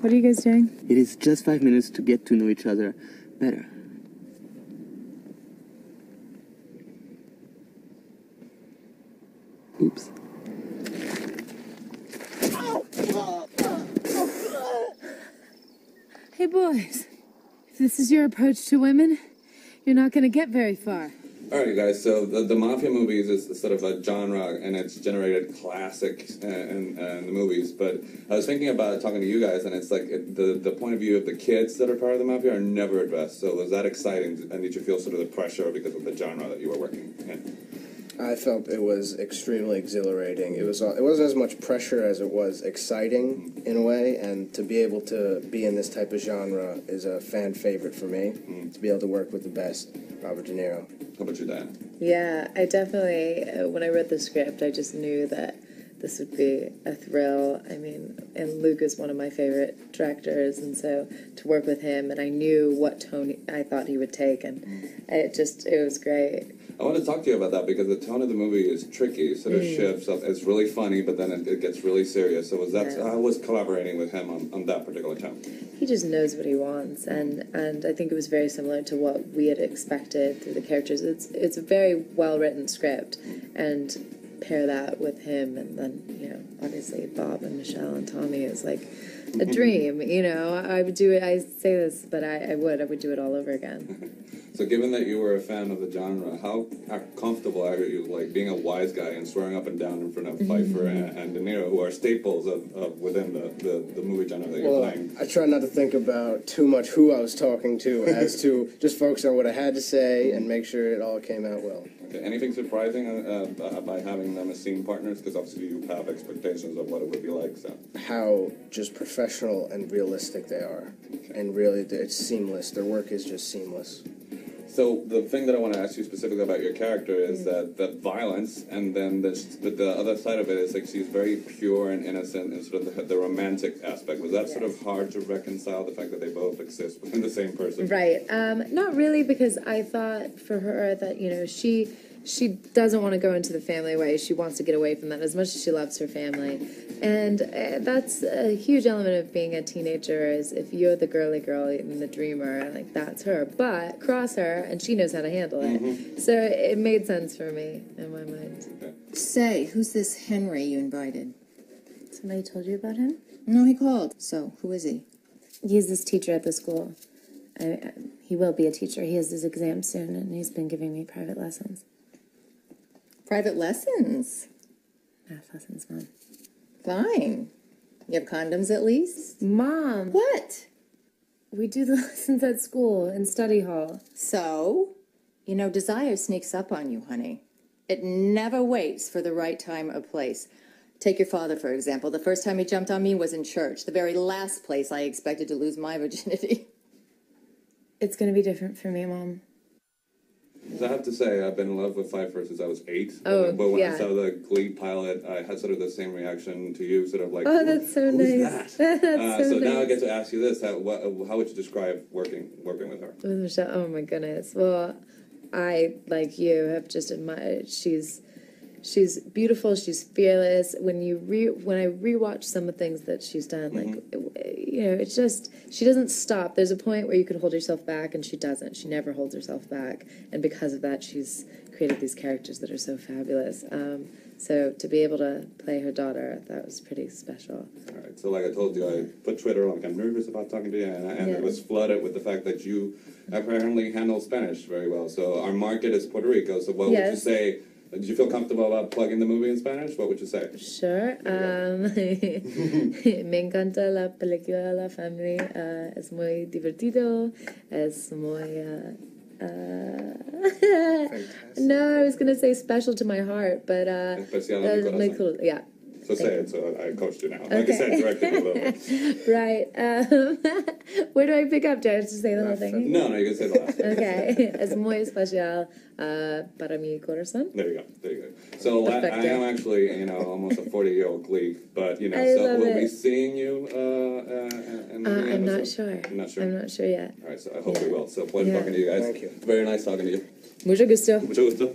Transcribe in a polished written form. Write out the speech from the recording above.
What are you guys doing? It is just 5 minutes to get to know each other better. Oops. Hey boys, if this is your approach to women, you're not gonna get very far. Alright guys, so the Mafia movies is sort of a genre, and it's generated classics in the movies, but I was thinking about talking to you guys, and it's like the point of view of the kids that are part of the Mafia are never addressed, so was that exciting, and did you feel sort of the pressure because of the genre that you were working in? I felt it was extremely exhilarating. It wasn't as much pressure as it was exciting in a way, and to be able to be in this type of genre is a fan favorite for me. To be able to work with the best, Robert De Niro. How about you, Dianna? Yeah, I definitely, when I read the script, I just knew that this would be a thrill. I mean, and Luke is one of my favorite directors, and so to work with him, and I knew what tone I thought he would take, and it was great. I want to talk to you about that because the tone of the movie is tricky. It sort of shifts up. It's really funny, but then it gets really serious. So I was collaborating with him on that particular tone. He just knows what he wants, and I think it was very similar to what we had expected through the characters. It's a very well written script, and pair that with him, and then obviously Bob and Michelle and Tommy is like a dream. I would do it. I say this, but I would do it all over again. So given that you were a fan of the genre, how comfortable are you, like, being a wise guy and swearing up and down in front of Pfeiffer and De Niro, who are staples of within the movie genre that you're playing? I try not to think about too much who I was talking to, as to just focus on what I had to say and make sure it all came out well. Okay. Anything surprising by having them as scene partners? Because obviously you have expectations of what it would be like. So how just professional and realistic they are, and really it's seamless. Their work is just seamless. So the thing that I want to ask you specifically about your character is that violence, and then the other side of it is like she's very pure and innocent, and sort of the romantic aspect. Was that sort of hard to reconcile, the fact that they both exist within the same person? Right. Not really, because I thought for her that she doesn't want to go into the family way. She wants to get away from that as much as she loves her family. And that's a huge element of being a teenager, is if you're the girly girl and the dreamer, like, that's her. But cross her, and she knows how to handle it. So it made sense for me in my mind. Okay. Say, who's this Henry you invited? Somebody told you about him? No, he called. So, who is he? He's this teacher at the school. He will be a teacher. He has his exam soon, and he's been giving me private lessons. Private lessons? Math lessons, Mom. Fine. You have condoms at least? Mom! What? We do the lessons at school, in study hall. So? Desire sneaks up on you, honey. It never waits for the right time or place. Take your father, for example. The first time he jumped on me was in church, the very last place I expected to lose my virginity. It's going to be different for me, Mom. So I have to say, I've been in love with Pfeiffer since I was 8. Oh, but when yeah. I saw the Glee pilot, I had sort of the same reaction to you, sort of like, oh, that's so nice. That? That's so nice. now I get to ask you this: how would you describe working with her? With Michelle, oh my goodness. Well, I, like you, have just admired. She's beautiful. She's fearless. When I rewatch some of the things that she's done, like it's just, she doesn't stop. There's a point where you could hold yourself back, and she doesn't. She never holds herself back, and because of that, she's created these characters that are so fabulous. So to be able to play her daughter, that was pretty special. All right. So like I told you, I put Twitter on. Like, I'm nervous about talking to you, and it was flooded with the fact that you apparently handle Spanish very well. So our market is Puerto Rico. So what would you say? Did you feel comfortable about plugging the movie in Spanish? What would you say? Sure. Me encanta la película La Family. Es muy divertido. Es muy... no, I was going to say special to my heart, but... Especial a mi corazón. Cool. Yeah. So say it, so I coached you now. Okay. Like I said, directly a little bit. Right. Where do I pick up? Do I have to say the whole thing? No, you can say the last thing. Okay. Es muy especial para mi corazón. There you go. So I am actually, almost a 40-year-old Glee, but, so we'll be seeing you in the I'm not sure. You're not sure? I'm not sure yet. All right, so I hope we will. So pleasure talking to you guys. Thank you. Very nice talking to you. Mucho gusto. Mucho gusto.